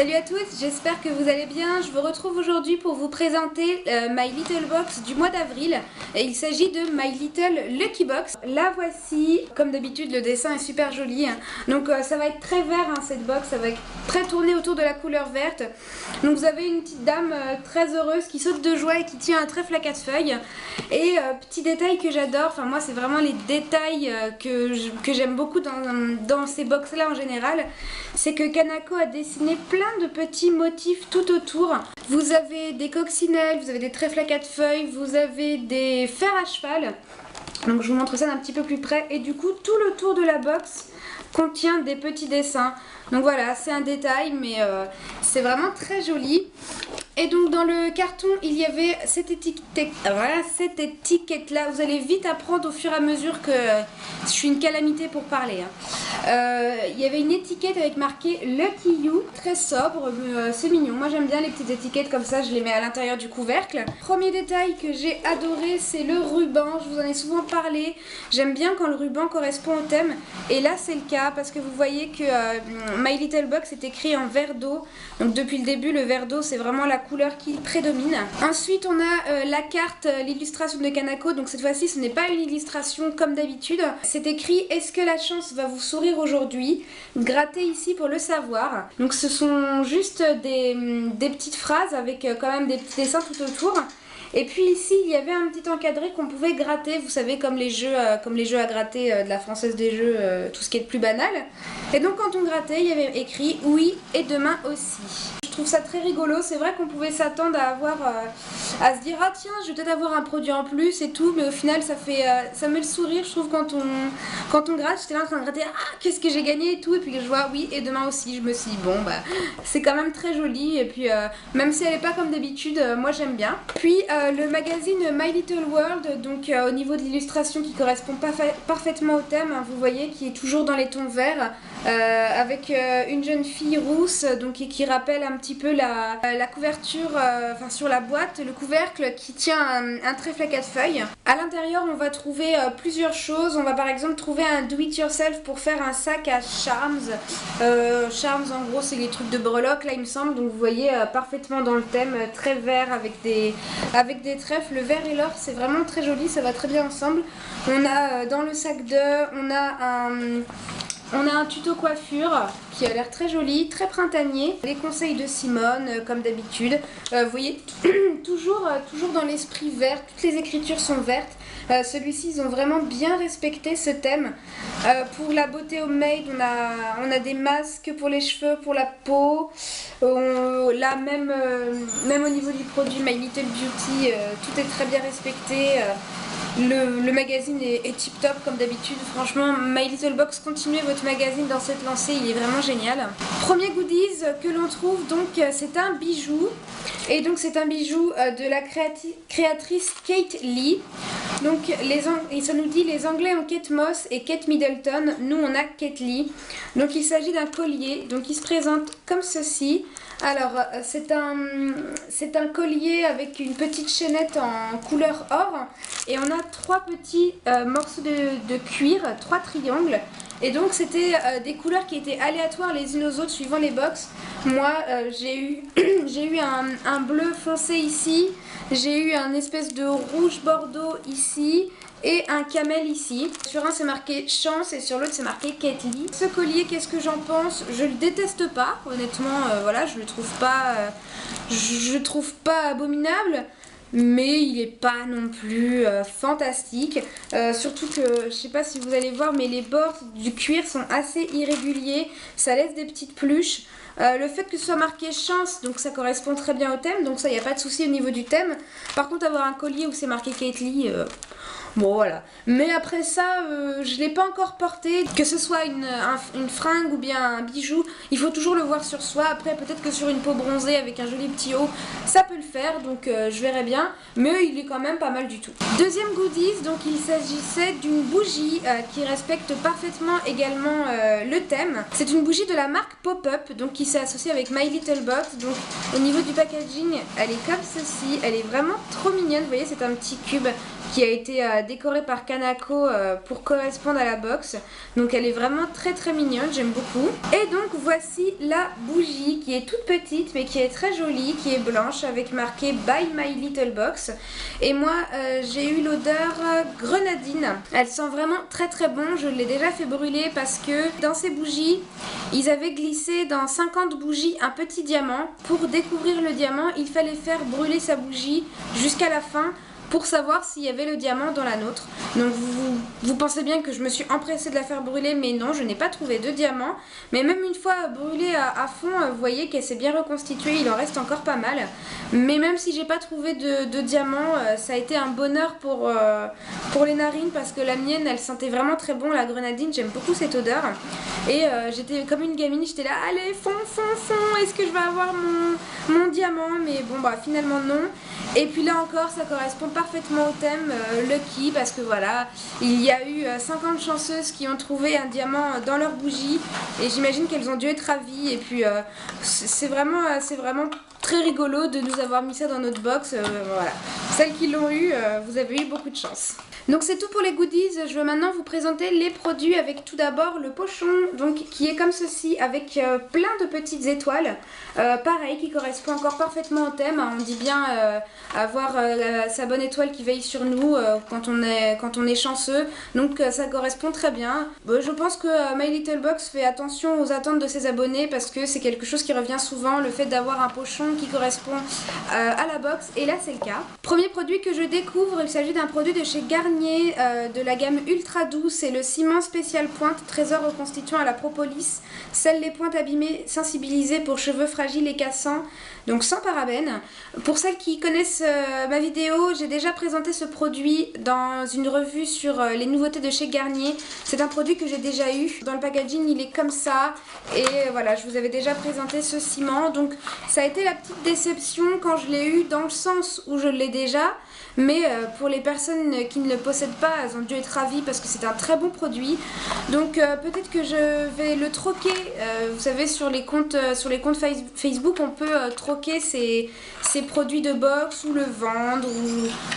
Salut à tous, j'espère que vous allez bien. Je vous retrouve aujourd'hui pour vous présenter My Little Box du mois d'avril. Il s'agit de My Little Lucky Box. La voici, comme d'habitude le dessin est super joli. Donc ça va être très vert cette box, ça va être très tourné autour de la couleur verte. Donc vous avez une petite dame très heureuse qui saute de joie et qui tient un trèfle à 4 feuilles. Et petit détail que j'adore, enfin moi c'est vraiment les détails que j'aime beaucoup dans ces box là en général, c'est que Kanako a dessiné plein de petits motifs tout autour. Vous avez des coccinelles, vous avez des trèfles à 4 feuilles, vous avez des fers à cheval. Donc je vous montre ça d'un petit peu plus près. Et du coup tout le tour de la box contient des petits dessins. Donc voilà, c'est un détail mais c'est vraiment très joli. Et donc dans le carton il y avait cette étiquette, voilà, cette étiquette là. Vous allez vite apprendre au fur et à mesure que je suis une calamité pour parler. Il y avait une étiquette avec marqué Lucky You, très sobre, c'est mignon. Moi j'aime bien les petites étiquettes comme ça, je les mets à l'intérieur du couvercle. Premier détail que j'ai adoré, c'est le ruban. Je vous en ai souvent parlé. J'aime bien quand le ruban correspond au thème. Et là c'est le cas parce que vous voyez que My Little Box est écrit en vert d'eau. Donc depuis le début le vert d'eau c'est vraiment la couleur qui prédomine. Ensuite on a la carte, l'illustration de Kanako. Donc cette fois-ci ce n'est pas une illustration comme d'habitude. C'est écrit est-ce que la chance va vous sourire aujourd'hui? Grattez ici pour le savoir. Donc ce sont juste des petites phrases avec quand même des petits dessins tout autour. Et puis ici il y avait un petit encadré qu'on pouvait gratter, vous savez comme les jeux à gratter de la Française des Jeux, tout ce qui est de plus banal. Et donc quand on grattait il y avait écrit oui et demain aussi. Je trouve ça très rigolo, c'est vrai qu'on pouvait s'attendre à avoir, à se dire ah tiens je vais peut-être avoir un produit en plus et tout, mais au final ça fait, ça met le sourire je trouve quand on gratte. J'étais là en train de gratter, ah qu'est-ce que j'ai gagné et tout, et puis je vois oui et demain aussi, je me suis dit bon bah c'est quand même très joli, et puis même si elle n'est pas comme d'habitude, moi j'aime bien. Puis le magazine My Little World, donc au niveau de l'illustration qui correspond parfaitement au thème, vous voyez, qui est toujours dans les tons verts, avec une jeune fille rousse, donc qui rappelle un petit peu la couverture, enfin sur la boîte, le couvercle qui tient un trèfle à 4 feuilles. À l'intérieur on va trouver plusieurs choses. On va par exemple trouver un do it yourself pour faire un sac à charms. Charms en gros c'est les trucs de breloques là il me semble, donc vous voyez parfaitement dans le thème, très vert avec des trèfles. Le vert et l'or c'est vraiment très joli, ça va très bien ensemble. On a dans le sac d'œufs, on a un tuto coiffure qui a l'air très joli, très printanier. Les conseils de Simone, comme d'habitude. Vous voyez, toujours dans l'esprit vert, toutes les écritures sont vertes. Celui-ci, ils ont vraiment bien respecté ce thème. Pour la beauté homemade, on a des masques pour les cheveux, pour la peau. Là, même au niveau du produit My Little Beauty, tout est très bien respecté. Le magazine est tip top comme d'habitude. Franchement, My Little Box, continuez votre magazine dans cette lancée, il est vraiment génial. Premier goodies que l'on trouve, donc c'est un bijou. Et donc c'est un bijou de la créatrice Kate Lee. Donc ça nous dit les Anglais ont Kate Moss et Kate Middleton, nous on a Kate Lee. Donc il s'agit d'un collier, donc il se présente comme ceci. Alors c'est un collier avec une petite chaînette en couleur or, et on a 3 petits morceaux de cuir, 3 triangles. Et donc c'était des couleurs qui étaient aléatoires les unes aux autres suivant les box. Moi j'ai eu un bleu foncé ici, j'ai eu un espèce de rouge bordeaux ici et un camel ici. Sur un c'est marqué chance et sur l'autre c'est marqué Kate Lee. Ce collier, qu'est-ce que j'en pense? Je le déteste pas, honnêtement, voilà, je le trouve pas abominable. Mais il est pas non plus fantastique, surtout que je sais pas si vous allez voir mais les bords du cuir sont assez irréguliers, ça laisse des petites pluches. Le fait que ce soit marqué chance, donc ça correspond très bien au thème, donc ça il n'y a pas de souci au niveau du thème. Par contre avoir un collier où c'est marqué Kate Lee, bon voilà. Mais après ça, je l'ai pas encore porté. Que ce soit une fringue ou bien un bijou, il faut toujours le voir sur soi. Après peut-être que sur une peau bronzée avec un joli petit haut, ça peut le faire, donc je verrai bien. Mais il est quand même pas mal du tout. Deuxième goodies, donc il s'agissait d'une bougie qui respecte parfaitement également le thème. C'est une bougie de la marque Pop-Up, donc qui s'est associée avec My Little Box. Donc au niveau du packaging, elle est comme ceci, elle est vraiment trop mignonne. Vous voyez, c'est un petit cube qui a été décorée par Kanako pour correspondre à la box. Donc elle est vraiment très très mignonne, j'aime beaucoup. Et donc voici la bougie qui est toute petite mais qui est très jolie, qui est blanche avec marqué By My Little Box. Et moi j'ai eu l'odeur grenadine. Elle sent vraiment très très bon, je l'ai déjà fait brûler parce que dans ces bougies, ils avaient glissé dans 50 bougies un petit diamant. Pour découvrir le diamant, il fallait faire brûler sa bougie jusqu'à la fin pour savoir s'il y avait le diamant dans la nôtre. Donc vous pensez bien que je me suis empressée de la faire brûler, mais non, je n'ai pas trouvé de diamant. Mais même une fois brûlée à fond, vous voyez qu'elle s'est bien reconstituée, il en reste encore pas mal. Mais même si j'ai pas trouvé de diamant, ça a été un bonheur pour les narines parce que la mienne, elle sentait vraiment très bon, la grenadine, j'aime beaucoup cette odeur. Et j'étais comme une gamine, j'étais là, allez, fond, est-ce que je vais avoir mon diamant? Mais bon, bah finalement non. Et puis là encore, ça correspond parfaitement au thème Lucky parce que voilà, il y a eu 50 chanceuses qui ont trouvé un diamant dans leur bougie et j'imagine qu'elles ont dû être ravies. Et puis c'est vraiment très rigolo de nous avoir mis ça dans notre box. Voilà, celles qui l'ont eu, vous avez eu beaucoup de chance. Donc c'est tout pour les goodies, je vais maintenant vous présenter les produits avec tout d'abord le pochon donc, qui est comme ceci avec plein de petites étoiles, pareil qui correspond encore parfaitement au thème, on dit bien avoir sa bonne étoile qui veille sur nous quand on est chanceux, donc ça correspond très bien. Je pense que My Little Box fait attention aux attentes de ses abonnés parce que c'est quelque chose qui revient souvent, le fait d'avoir un pochon qui correspond à la box, et là c'est le cas. Premier produit que je découvre, il s'agit d'un produit de chez Garnier de la gamme ultra douce, c'est le ciment spécial pointe, trésor reconstituant à la propolis, scelle les pointes abîmées, sensibilisées pour cheveux fragiles et cassants, donc sans parabènes. Pour celles qui connaissent ma vidéo, j'ai déjà présenté ce produit dans une revue sur les nouveautés de chez Garnier. C'est un produit que j'ai déjà eu. Dans le packaging, il est comme ça. Et voilà, je vous avais déjà présenté ce ciment. Donc ça a été la petite déception quand je l'ai eu, dans le sens où je l'ai déjà. Mais pour les personnes qui ne le possèdent pas, elles ont dû être ravies parce que c'est un très bon produit. Donc peut-être que je vais le troquer. Vous savez, sur les comptes Facebook, on peut troquer ces produits de box ou le vendre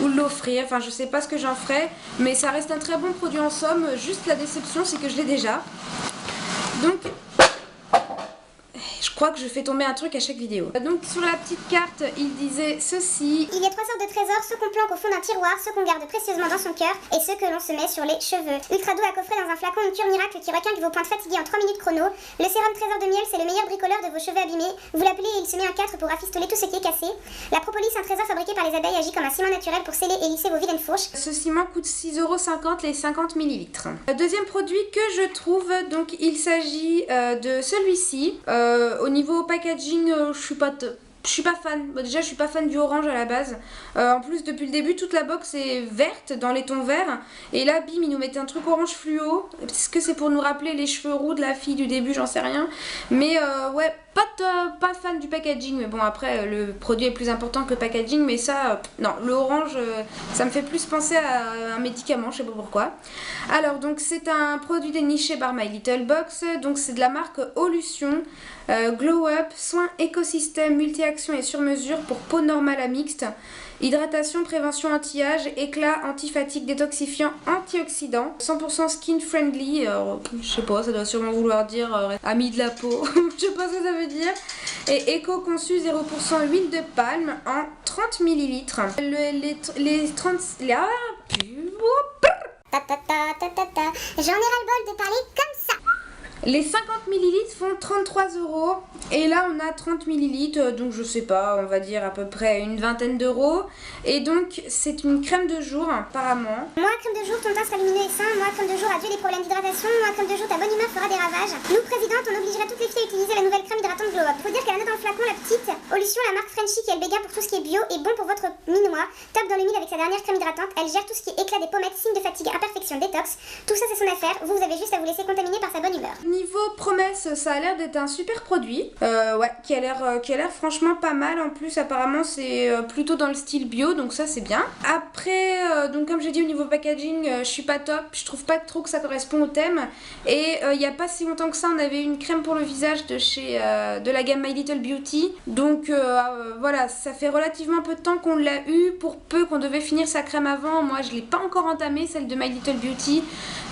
ou l'offrir. Enfin, je sais pas ce que j'en ferai, mais ça reste un très bon produit en somme. Juste la déception, c'est que je l'ai déjà. Donc je crois que je fais tomber un truc à chaque vidéo. Donc sur la petite carte, il disait ceci. Il y a 3 sortes de trésors, ceux qu'on planque au fond d'un tiroir, ceux qu'on garde précieusement dans son cœur et ceux que l'on se met sur les cheveux. Ultra doux à coffrer dans un flacon, une cure miracle qui requinque vos pointes fatiguées en 3 minutes chrono. Le sérum trésor de miel, c'est le meilleur bricoleur de vos cheveux abîmés. Vous l'appelez et il se met en 4 pour rafistoler tout ce qui est cassé. La propolis, un trésor fabriqué par les abeilles, agit comme un ciment naturel pour sceller et lisser vos vilaines fourches. Ce ciment coûte 6,50 € les 50 ml. Deuxième produit que je trouve, donc il s'agit de celui-ci. Au niveau packaging, je suis pas fan. Bon, déjà, je suis pas fan du orange à la base. En plus, depuis le début, toute la box est verte dans les tons verts. Et là, bim, ils nous mettaient un truc orange fluo. Est-ce que c'est pour nous rappeler les cheveux roux de la fille du début? J'en sais rien. Mais ouais, pas fan du packaging. Mais bon, après, le produit est plus important que le packaging. Mais ça, non, le orange, ça me fait plus penser à un médicament. Je sais pas pourquoi. Alors, donc, c'est un produit déniché par My Little Box. Donc, c'est de la marque Olution. Glow Up, soins écosystème, multi-action et sur mesure pour peau normale à mixte. Hydratation, prévention anti-âge, éclat, anti-fatigue, détoxifiant, antioxydant. 100% skin friendly, je sais pas, ça doit sûrement vouloir dire ami de la peau, je sais pas ce que ça veut dire. Et éco-conçu 0% huile de palme en 30 ml. J'en ai ras-le-bol de parler comme ça. Les 50 ml font 33 € et là on a 30 ml, donc je sais pas, on va dire à peu près une vingtaine d'euros. Et donc c'est une crème de jour apparemment. Moi crème de jour, ton teint sera lumineux et sain. Moi crème de jour, adieu les problèmes d'hydratation. Moi crème de jour, ta bonne humeur fera des ravages. Nous présidente, on obligerait toutes les filles à utiliser la nouvelle crème hydratante Glow Up. Faut dire qu'elle a dans le flacon la petite Olution, la marque Frenchy qui est le béguin pour tout ce qui est bio et bon pour votre minois. Top dans le mille avec sa dernière crème hydratante. Elle gère tout ce qui est éclat des pommettes, signes de fatigue, imperfection, détox. Tout ça c'est son affaire. Vous avez juste à vous laisser contaminer par sa bonne humeur. couleurs. Niveau promesse, ça a l'air d'être un super produit, ouais, qui a l'air franchement pas mal. En plus apparemment c'est plutôt dans le style bio, donc ça c'est bien. Après, donc comme j'ai dit au niveau packaging, je suis pas top, je trouve pas trop que ça correspond au thème. Et il y a pas si longtemps que ça, on avait une crème pour le visage de la gamme My Little Beauty. Donc voilà, ça fait relativement peu de temps qu'on l'a eu, pour peu qu'on devait finir sa crème avant. Moi je l'ai pas encore entamée, celle de My Little Beauty,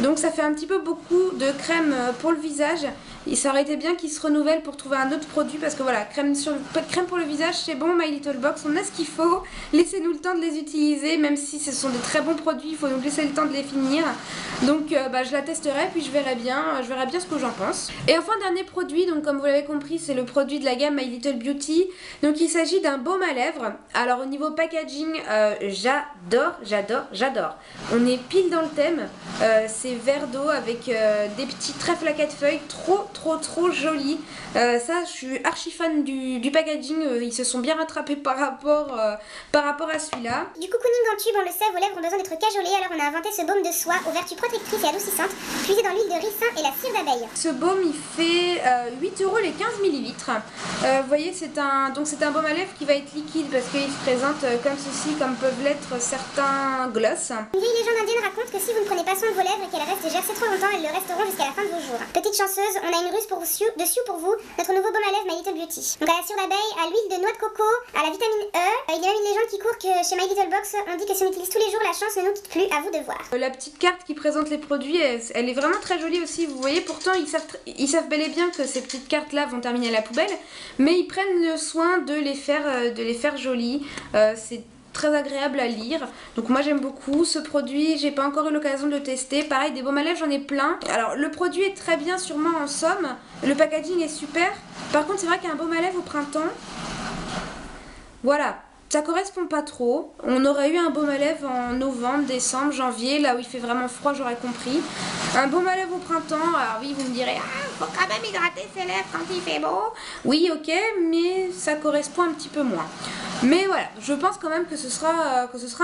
donc ça fait un petit peu beaucoup de crème pour le visage. Et ça aurait été bien qu'ils se renouvellent pour trouver un autre produit, parce que voilà, crème pour le visage c'est bon, My Little Box, on a ce qu'il faut, laissez-nous le temps de les utiliser, même si ce sont des très bons produits, il faut nous laisser le temps de les finir. Donc je la testerai, puis je verrai bien ce que j'en pense. Et enfin dernier produit, donc comme vous l'avez compris, c'est le produit de la gamme My Little Beauty. Donc il s'agit d'un baume à lèvres. Alors au niveau packaging, j'adore. On est pile dans le thème, c'est vert d'eau avec des petits trèfles à 4 feuilles, trop joli. Ça je suis archi fan du packaging, ils se sont bien rattrapés par rapport à celui-là. Du cocooning en tube, on le sait, vos lèvres ont besoin d'être cajolées, alors on a inventé ce baume de soie aux vertus protectrices et adoucissantes, puisé dans l'huile de ricin et la cire d'abeille. Ce baume il fait 8 € les 15 ml. Vous voyez, c'est un baume à lèvres qui va être liquide, parce qu'il se présente comme ceci, comme peuvent l'être certains gloss. Une vieille légende indienne raconte que si vous ne prenez pas soin de vos lèvres et qu'elles restent gercées trop longtemps, elles le resteront jusqu'à la fin de vos jours. Petite chanceuse, on a une ruse dessus pour vous, notre nouveau baume à lèvres My Little Beauty. Donc à la cire d'abeille, à l'huile de noix de coco, à la vitamine E. Il y a même une légende qui court que chez My Little Box, on dit que si on utilise tous les jours, la chance ne nous quitte plus, à vous de voir. La petite carte qui présente les produits, elle est vraiment très jolie aussi, vous voyez, pourtant ils savent bel et bien que ces petites cartes là vont terminer à la poubelle, mais ils prennent le soin de les faire jolies. C'est très agréable à lire, donc moi j'aime beaucoup ce produit. J'ai pas encore eu l'occasion de le tester. Pareil, des baumes à lèvres j'en ai plein. Alors le produit est très bien sûrement en somme, le packaging est super. Par contre c'est vrai qu'un baume à lèvres au printemps, voilà, ça correspond pas trop. On aurait eu un baume à lèvres en novembre, décembre, janvier, là où il fait vraiment froid, j'aurais compris. Un baume à lèvres au printemps, alors oui, vous me direz, faut quand même hydrater ses lèvres quand il fait beau. Oui, ok, mais ça correspond un petit peu moins. Mais voilà, je pense quand même que ce sera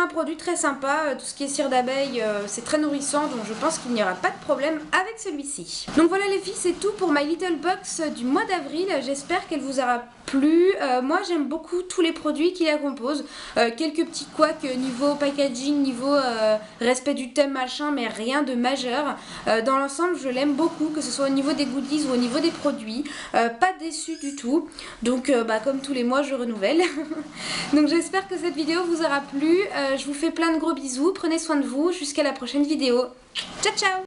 un produit très sympa. Tout ce qui est cire d'abeille, c'est très nourrissant, donc je pense qu'il n'y aura pas de problème avec celui-ci. Donc voilà les filles, c'est tout pour My Little Box du mois d'avril. J'espère qu'elle vous aura plu. Moi j'aime beaucoup tous les produits qui la composent. Quelques petits couacs niveau packaging, niveau respect du thème machin, mais rien de majeur. Dans l'ensemble je l'aime beaucoup, que ce soit au niveau des goodies ou au niveau des produits. Pas déçue du tout. Donc comme tous les mois je renouvelle. Donc j'espère que cette vidéo vous aura plu. Je vous fais plein de gros bisous. Prenez soin de vous. Jusqu'à la prochaine vidéo. Ciao ciao!